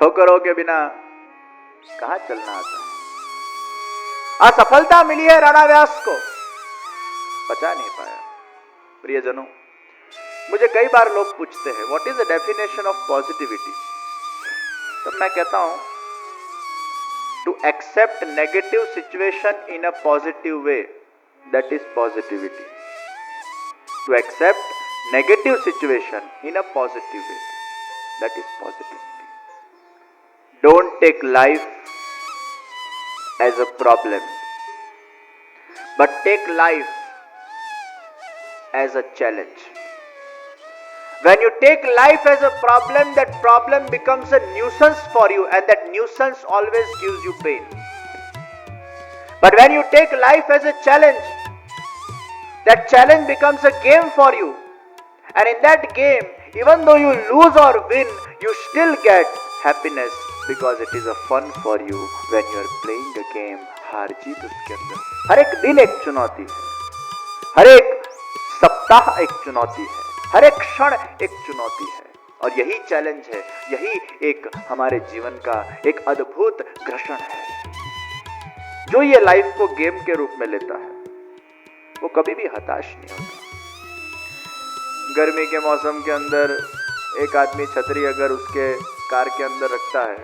ठोकरों के बिना कहां चलना आता है। असफलता मिली है राणा व्यास को, बचा नहीं पाया। प्रियजनों, मुझे कई बार लोग पूछते हैं what is the definition of positivity. तो मैं कहता हूं to accept negative situation in a positive way, that is positivity. To accept negative situation in a positive way, that is positivity. Don't take life as a problem, but take life as a challenge. When you take life as a problem, that problem becomes a nuisance for you, and that nuisance always gives you pain. But when you take life as a challenge, that challenge becomes a game for you, and in that game, even though you lose or win, you still get happiness because it is a fun for you when you are playing a game. हार जीत उसके अंदर, हर एक दिन एक चुनौती है, हर एक सप्ताह एक चुनौती है, हर एक क्षण एक चुनौती है। और यही चैलेंज है, यही एक हमारे जीवन का एक अद्भुत घर्षण है। जो ये लाइफ को गेम के रूप में लेता है वो कभी भी हताश नहीं होता। गर्मी के मौसम के अंदर एक आदमी छतरी अगर उसके कार के अंदर रखता है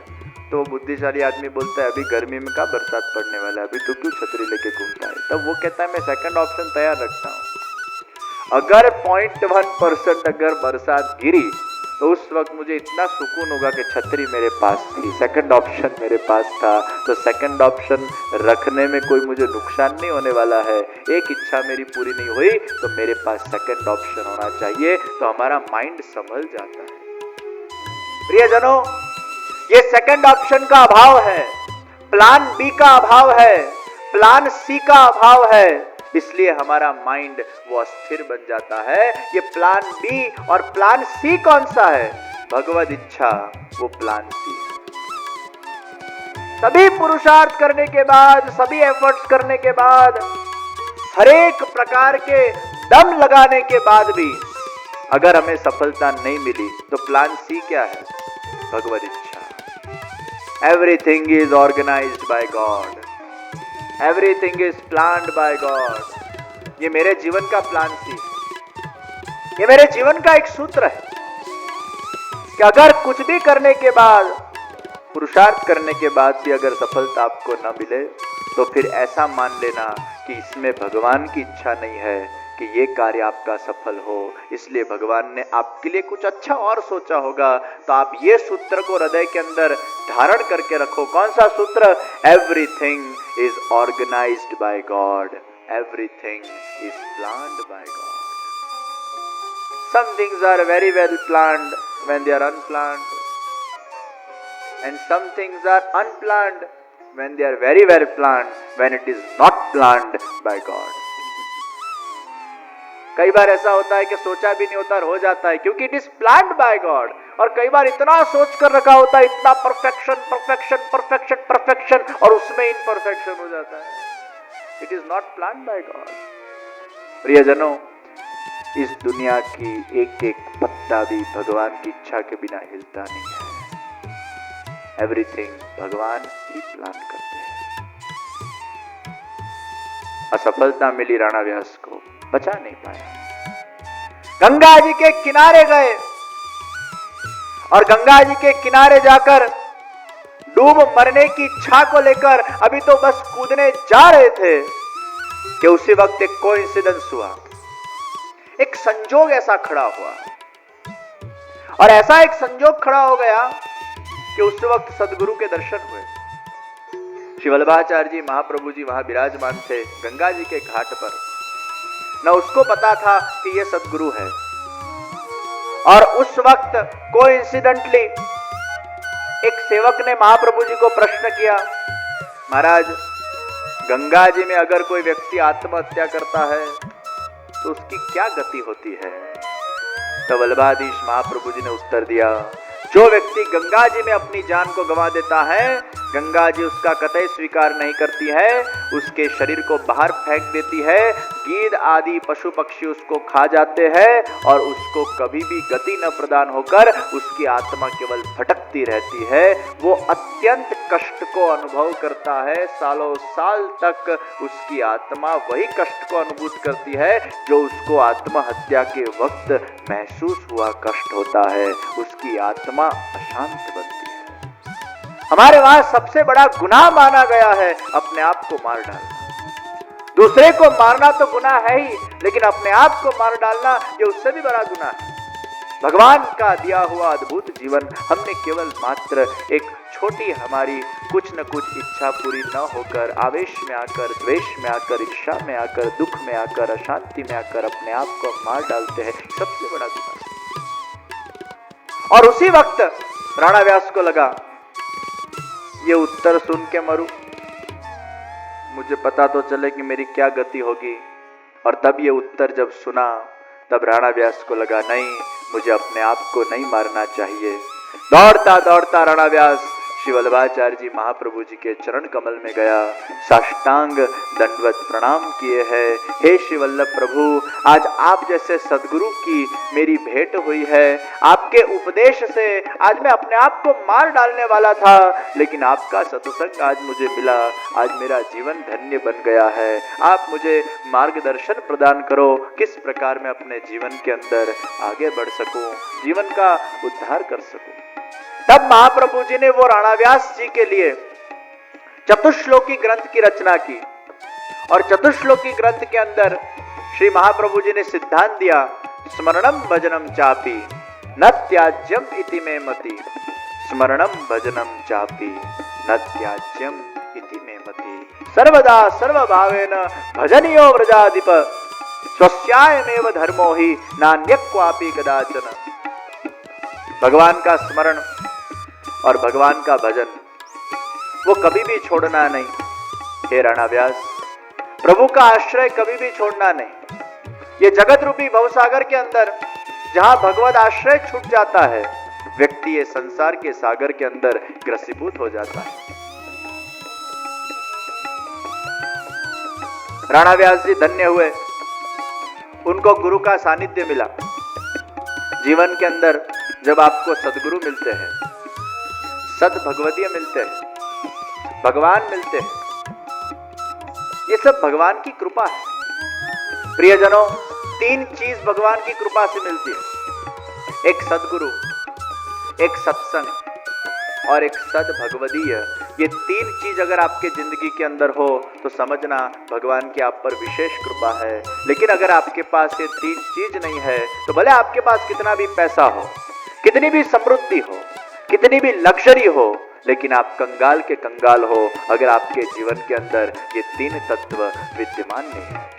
तो बुद्धिशाली आदमी बोलता है अभी गर्मी में कहाँ बरसात पड़ने वाला है, अभी तो क्यों छतरी लेके घूमता है। तब वो कहता है मैं सेकंड ऑप्शन तैयार रखता हूं। अगर 0.1% अगर बरसात गिरी तो उस वक्त मुझे इतना सुकून होगा कि छतरी मेरे पास थी, सेकंड ऑप्शन मेरे पास था, तो सेकंड ऑप्शन रखने में कोई मुझे नुकसान नहीं होने वाला है। एक इच्छा मेरी पूरी नहीं हुई तो मेरे पास सेकंड ऑप्शन होना चाहिए। तो हमारा माइंड संभल जाता है। प्रियजनों, ये सेकंड ऑप्शन का अभाव है, प्लान बी का अभाव है, प्लान सी का अभाव है, इसलिए हमारा माइंड वो अस्थिर बन जाता है। ये प्लान बी और प्लान सी कौन सा है? भगवद इच्छा, वो प्लान सी है। सभी पुरुषार्थ करने के बाद, सभी एफर्ट्स करने के बाद, हरेक प्रकार के दम लगाने के बाद भी अगर हमें सफलता नहीं मिली तो प्लान सी क्या है? भगवद इच्छा। Everything is organized by God. Everything is planned by God. ये मेरे जीवन का प्लान सी, ये मेरे जीवन का एक सूत्र है कि अगर कुछ भी करने के बाद, पुरुषार्थ करने के बाद भी अगर सफलता आपको न मिले तो फिर ऐसा मान लेना कि इसमें भगवान की इच्छा नहीं है कि ये कार्य आपका सफल हो, इसलिए भगवान ने आपके लिए कुछ अच्छा और सोचा होगा। तो आप ये सूत्र को हृदय के अंदर धारण करके रखो। कौन सा सूत्र? Everything is organised by God, everything is planned by God. Some things are very well planned when they are unplanned, and some things are unplanned when they are very well planned, when it is not planned by God. कई बार ऐसा होता है कि सोचा भी नहीं होता और हो जाता है, क्योंकि it is planned by God. और कई बार इतना सोच कर रखा होता है, इतना परफेक्शन परफेक्शन परफेक्शन परफेक्शन, और उसमें इनपरफेक्शन हो जाता है। It is not planned by God. प्रियजनों, इस दुनिया की एक एक पत्ता भी भगवान की इच्छा के बिना हिलता नहीं है। एवरीथिंग भगवान ही प्लान करते हैं। असफलता मिली राणा व्यास को, बचा नहीं पाया। गंगा जी के किनारे गए और गंगा जी के किनारे जाकर डूब मरने की इच्छा को लेकर अभी तो बस कूदने जा रहे थे कि उसी वक्त एक कोइंसिडेंस हुआ, एक संजोग ऐसा खड़ा हुआ, और ऐसा एक संजोग खड़ा हो गया कि उस वक्त सदगुरु के दर्शन हुए। श्री वल्लभाचार्य जी महाप्रभु जी वहां विराजमान थे गंगा जी के घाट पर। न उसको पता था कि ये सदगुरु है, और उस वक्त कोइंसिडेंटली एक सेवक ने महाप्रभु जी को प्रश्न किया, महाराज गंगा जी में अगर कोई व्यक्ति आत्महत्या करता है तो उसकी क्या गति होती है? तो वल्लभाधीश महाप्रभु जी ने उत्तर दिया, जो व्यक्ति गंगा जी में अपनी जान को गंवा देता है गंगा जी उसका कतई स्वीकार नहीं करती है, उसके शरीर को बाहर फेंक देती है। गीद आदि पशु पक्षी उसको खा जाते हैं और उसको कभी भी गति न प्रदान होकर उसकी आत्मा केवल भटकती रहती है। वो अत्यंत कष्ट को अनुभव करता है, सालों साल तक उसकी आत्मा वही कष्ट को अनुभूत करती है जो उसको आत्महत्या के वक्त महसूस हुआ कष्ट होता है। उसकी आत्मा अशांत बनती है। हमारे वहां सबसे बड़ा गुनाह माना गया है अपने आप को मार डालना। दूसरे को मारना तो गुनाह है ही, लेकिन अपने आप को मार डालना ये उससे भी बड़ा गुनाह है। भगवान का दिया हुआ अद्भुत जीवन हमने केवल मात्र एक छोटी हमारी कुछ न कुछ इच्छा पूरी न होकर, आवेश में आकर, द्वेष में आकर, इच्छा में आकर, दुख में आकर, अशांति में आकर अपने आप को मार डालते हैं, सबसे बड़ा गुनाह। और उसी वक्त राणा व्यास को लगा ये उत्तर सुन के मरूं, मुझे पता तो चले कि मेरी क्या गति होगी। और तब ये उत्तर जब सुना तब राणा व्यास को लगा नहीं, मुझे अपने आप को नहीं मारना चाहिए। दौड़ता दौड़ता राणा व्यास श्री वल्लभाचार्य जी महाप्रभु जी के चरण कमल में गया, साष्टांग दंडवत प्रणाम किए हैं। हे श्री वल्लभ प्रभु, आज आप जैसे सदगुरु की मेरी भेंट हुई है। आपके उपदेश से आज मैं अपने आप को मार डालने वाला था, लेकिन आपका सत्संग आज मुझे मिला, आज मेरा जीवन धन्य बन गया है। आप मुझे मार्गदर्शन प्रदान करो, किस प्रकार मैं अपने जीवन के अंदर आगे बढ़ सकूं, जीवन का उद्धार कर सकूं। तब महाप्रभु जी ने वो राणा व्यास जी के लिए चतुश्लोकी ग्रंथ की रचना की। और चतुश्लोकी ग्रंथ के अंदर श्री महाप्रभु जी ने सिद्धांत दिया, स्मरणम भजनम चापी न त्याज्यम इति मे मति, स्मरणम भजनम चापी न त्याज्यम इति मे मति, सर्वदा सर्वभावेन भजनीयो व्रजाधिप, स्वस्यायमेव धर्मो हि नान्य क्वापि कदाचन। भगवान का स्मरण और भगवान का भजन वो कभी भी छोड़ना नहीं। हे राणा व्यास, प्रभु का आश्रय कभी भी छोड़ना नहीं। ये जगत रूपी भवसागर के अंदर जहां भगवत आश्रय छूट जाता है, व्यक्ति ये संसार के सागर के अंदर ग्रसीभूत हो जाता है। राणा व्यास जी धन्य हुए, उनको गुरु का सानिध्य मिला। जीवन के अंदर जब आपको सदगुरु मिलते हैं, सद भगवतीय मिलते हैं, भगवान मिलते हैं, ये सब भगवान की कृपा है। प्रियजनों, तीन चीज भगवान की कृपा से मिलती है, एक सदगुरु, एक सत्संग और एक सद भगवदीय। ये तीन चीज अगर आपके जिंदगी के अंदर हो तो समझना भगवान की आप पर विशेष कृपा है। लेकिन अगर आपके पास ये तीन चीज नहीं है तो भले आपके पास कितना भी पैसा हो, कितनी भी समृद्धि हो, कितनी भी लग्जरी हो, लेकिन आप कंगाल के कंगाल हो अगर आपके जीवन के अंदर ये तीन तत्व विद्यमान नहीं है।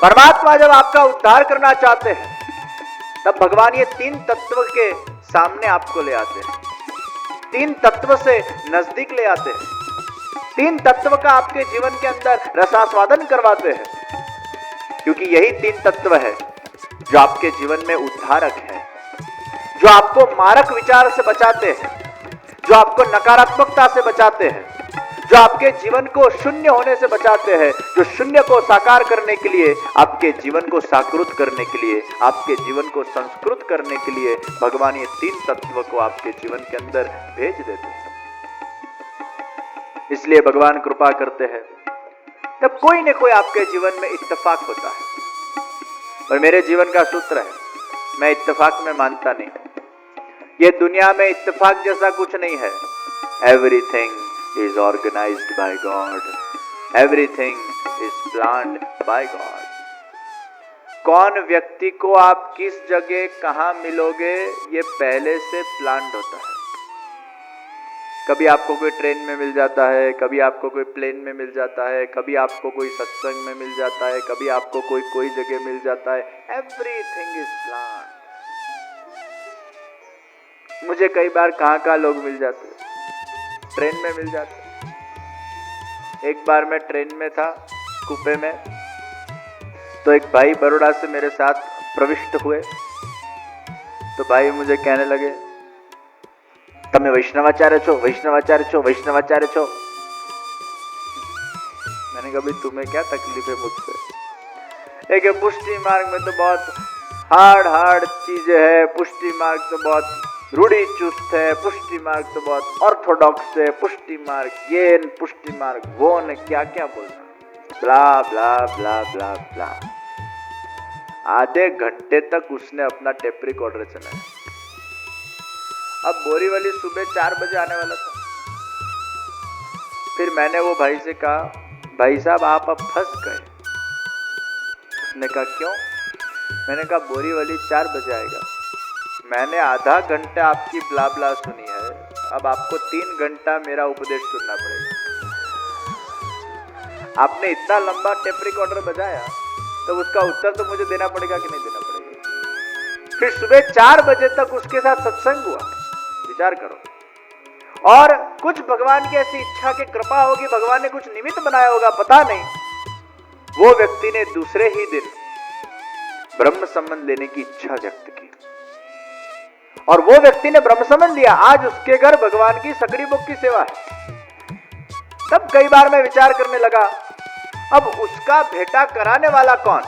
परमात्मा जब आपका उद्धार करना चाहते हैं तब भगवान ये तीन तत्व के सामने आपको ले आते हैं, तीन तत्व से नजदीक ले आते हैं, तीन तत्व का आपके जीवन के अंदर रसास्वादन करवाते हैं, क्योंकि यही तीन तत्व है जो आपके जीवन में उद्धारक है, जो आपको मारक विचार से बचाते हैं, जो आपको नकारात्मकता से बचाते हैं, जो आपके जीवन को शून्य होने से बचाते हैं, जो शून्य को साकार करने के लिए, आपके जीवन को साकृत करने के लिए, आपके जीवन को संस्कृत करने के लिए भगवान ये तीन तत्व को आपके जीवन के अंदर भेज देते हैं। इसलिए भगवान कृपा करते हैं तब कोई न कोई आपके जीवन में इत्तेफाक होता है। और मेरे जीवन का सूत्र है, मैं इत्तेफाक में मानता नहीं। ये दुनिया में इत्तेफाक जैसा कुछ नहीं है। Everything is organized by God. Everything is planned by God. कौन व्यक्ति को आप किस जगह कहां मिलोगे ये पहले से प्लान्ड होता है। कभी आपको कोई ट्रेन में मिल जाता है, कभी आपको कोई प्लेन में मिल जाता है, कभी आपको कोई सत्संग में मिल जाता है, कभी आपको कोई जगह मिल जाता है। Everything is planned. मुझे कई बार कहाँ लोग मिल जाते हैं, ट्रेन में मिल जाते। एक बार मैं ट्रेन में था, कूपे में, तो एक भाई बड़ौदा से मेरे साथ प्रविष्ट हुए। तो भाई मुझे कहने लगे તમે वैष्णवाचार्य છો, वैष्णवाचार्य છો, वैष्णवाचार्य છો। मैंने कहा भाई तुम्हें क्या तकलीफ है मुझसे? एक पुष्टि मार्ग में तो बहुत हार्ड चीजें है, पुष्टि मार्ग तो बहुत रूढ़ी चुस्त है, पुष्टि मार्ग तो बहुत ऑर्थोडॉक्स है, पुष्टि मार्ग ये, पुष्टि मार्ग वो, ने क्या क्या बोलना, ब्ला ब्ला ब्ला ब्ला ब्ला। आधे घंटे तक उसने अपना टेप रिकॉर्डर चलाया। अब बोरीवली सुबह 4 बजे आने वाला था। फिर मैंने वो भाई से कहा, भाई साहब आप अब फंस गए। उसने कहा क्यों? मैंने कहा बोरीवली 4 बजे आएगा। मैंने आधा घंटा आपकी ब्ला ब्ला सुनी है, अब आपको 3 घंटा मेरा उपदेश सुनना पड़ेगा। आपने इतना लंबा टेप रिकॉर्डर बजाया तो उसका उत्तर तो मुझे देना पड़ेगा कि नहीं देना पड़ेगा? फिर सुबह 4 बजे तक उसके साथ सत्संग हुआ, विचार करो। और कुछ भगवान की ऐसी इच्छा की कृपा होगी, भगवान ने कुछ निमित्त बनाया होगा, पता नहीं, वो व्यक्ति ने दूसरे ही दिन ब्रह्म संबंध लेने की इच्छा व्यक्त की और वो व्यक्ति ने ब्रह्म संबंध लिया। आज उसके घर भगवान की सकड़ी बुक की सेवा है। तब कई बार मैं विचार करने लगा, अब उसका भेंटा कराने वाला कौन?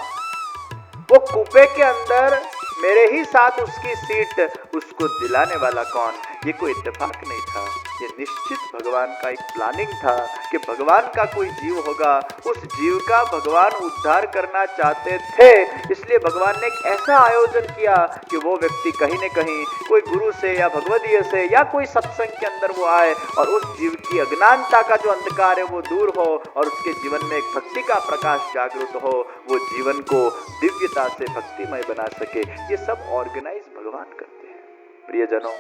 वो कूपे के अंदर मेरे ही साथ उसकी सीट उसको दिलाने वाला कौन? ये कोई इत्तेफाक नहीं था, ये निश्चित भगवान का एक प्लानिंग था कि भगवान का कोई जीव होगा, उस जीव का भगवान उद्धार करना चाहते थे। इसलिए भगवान ने एक ऐसा आयोजन किया कि वो व्यक्ति कहीं न कहीं कोई गुरु से या भगवदीय से या कोई सत्संग के अंदर वो आए और उस जीव की अज्ञानता का जो अंधकार है वो दूर हो और उसके जीवन में एक भक्ति का प्रकाश जागृत हो, वो जीवन को दिव्यता से भक्तिमय बना सके। ये सब ऑर्गेनाइज भगवान करते हैं प्रियजनों।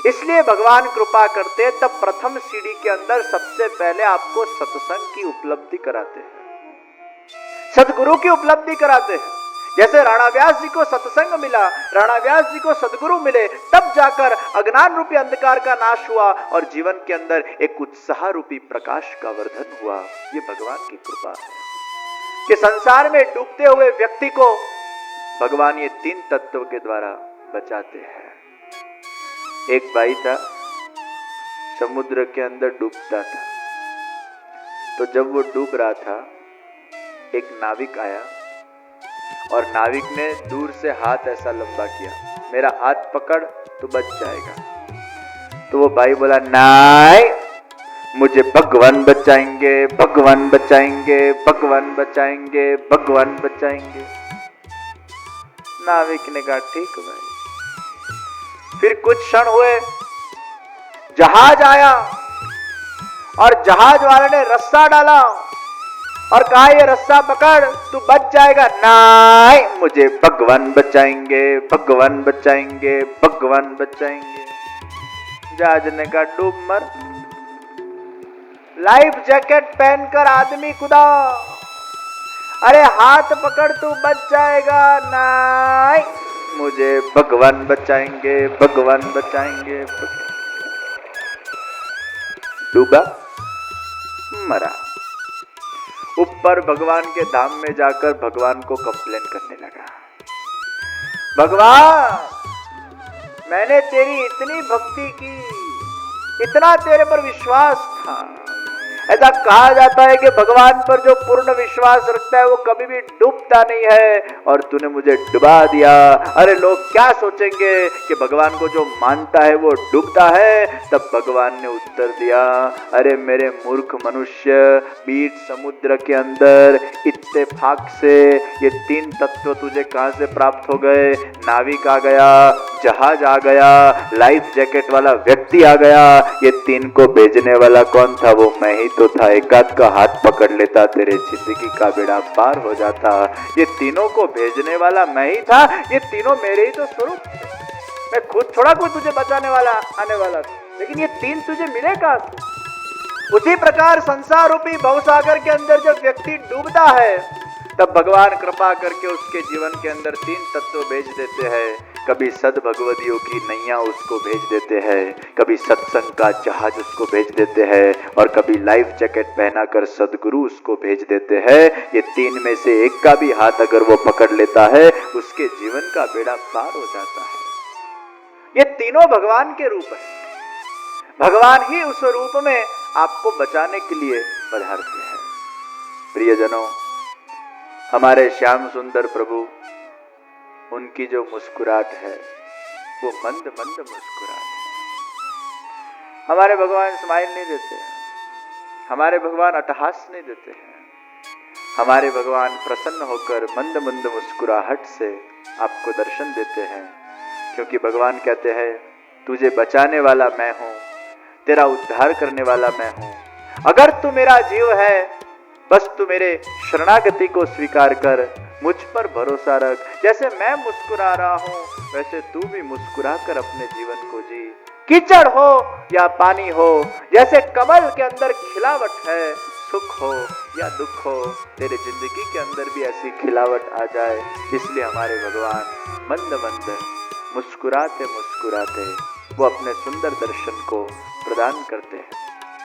इसलिए भगवान कृपा करते तब प्रथम सीढ़ी के अंदर सबसे पहले आपको सत्संग की उपलब्धि कराते हैं, सदगुरु की उपलब्धि कराते हैं। जैसे राणा व्यास जी को सत्संग मिला, राणा व्यास जी को सदगुरु मिले, तब जाकर अज्ञान रूपी अंधकार का नाश हुआ और जीवन के अंदर एक उत्साह रूपी प्रकाश का वर्धन हुआ। ये भगवान की कृपा है कि संसार में डूबते हुए व्यक्ति को भगवान ये 3 तत्व के द्वारा बचाते हैं। एक भाई था, समुद्र के अंदर डूबता था, तो जब वो डूब रहा था एक नाविक आया और नाविक ने दूर से हाथ ऐसा लंबा किया, मेरा हाथ पकड़ तो बच जाएगा। तो वो भाई बोला, नहीं, मुझे भगवान बचाएंगे, भगवान बचाएंगे, भगवान बचाएंगे, भगवान बचाएंगे। नाविक ने कहा ठीक भाई। फिर कुछ क्षण हुए, जहाज आया और जहाज वाले ने रस्सा डाला और कहा ये रस्सा पकड़ तू बच जाएगा। नहीं, मुझे भगवान बचाएंगे, भगवान बचाएंगे, भगवान बचाएंगे। जहाज ने कहा डूब मर। लाइफ जैकेट पहनकर आदमी कूदा, अरे हाथ पकड़ तू बच जाएगा। नहीं, मुझे भगवान बचाएंगे, भगवान बचाएंगे। डूबा, मरा। ऊपर भगवान के धाम में जाकर भगवान को कंप्लेन करने लगा, भगवान मैंने तेरी इतनी भक्ति की, इतना तेरे पर विश्वास था। ऐसा कहा जाता है कि भगवान पर जो पूर्ण विश्वास रखता है वो कभी भी डूबता नहीं है, और तूने मुझे डुबा दिया। अरे लोग क्या सोचेंगे कि भगवान को जो मानता है वो डूबता है। तब भगवान ने उत्तर दिया, अरे मेरे मूर्ख मनुष्य, बीच समुद्र के अंदर इत्तेफाक से ये 3 तत्व तुझे कहां से प्राप्त हो गए? नाविक आ गया, जहाज आ गया, लाइफ जैकेट वाला व्यक्ति आ गया। ये 3 को भेजने वाला कौन था? वो मैं ही तो था। एकाध का हाथ पकड़ लेता, तेरे जिंदगी का बेड़ा पार हो जाता। ये तीनों को भेजने वाला मैं ही था। ये तीनों मेरे ही तो स्वरूप थे। मैं खुद थोड़ा कोई तुझे बचाने वाला आने वाला था, लेकिन ये 3 तुझे मिले कहां से? उसी प्रकार संसार रूपी भवसागर के अंदर जब व्यक्ति डूबता है तब भगवान कृपा करके उसके जीवन के अंदर 3 तत्व भेज देते हैं। कभी सद भगवदियों की नैया उसको भेज देते हैं, कभी सत्संग का जहाज उसको भेज देते हैं, और कभी लाइफ जैकेट पहनाकर सदगुरु उसको भेज देते हैं। ये 3 में से एक का भी हाथ अगर वो पकड़ लेता है, उसके जीवन का बेड़ा पार हो जाता है। ये तीनों भगवान के रूप है। भगवान ही उस रूप में आपको बचाने के लिए पधारते हैं। प्रियजनों, हमारे श्याम सुंदर प्रभु, उनकी जो मुस्कुराहट है वो मंद मंद मुस्कुराहट है। हमारे भगवान स्माइल नहीं देते हैं, हमारे भगवान अट्टहास नहीं देते हैं, हमारे भगवान प्रसन्न होकर मंद मंद मुस्कुराहट से आपको दर्शन देते हैं। क्योंकि भगवान कहते हैं, तुझे बचाने वाला मैं हूं, तेरा उद्धार करने वाला मैं हूं। अगर तू मेरा जीव है, बस तू मेरे शरणागति को स्वीकार कर, मुझ पर भरोसा रख। जैसे मैं मुस्कुरा रहा हूं, वैसे तू भी मुस्कुरा कर अपने जीवन को जी। कीचड़ हो या पानी हो, जैसे कमल के अंदर खिलावट है, सुख हो या दुख हो, तेरे जिंदगी के अंदर भी ऐसी खिलावट आ जाए। इसलिए हमारे भगवान मंद मंद मुस्कुराते मुस्कुराते वो अपने सुंदर दर्शन को प्रदान करते हैं।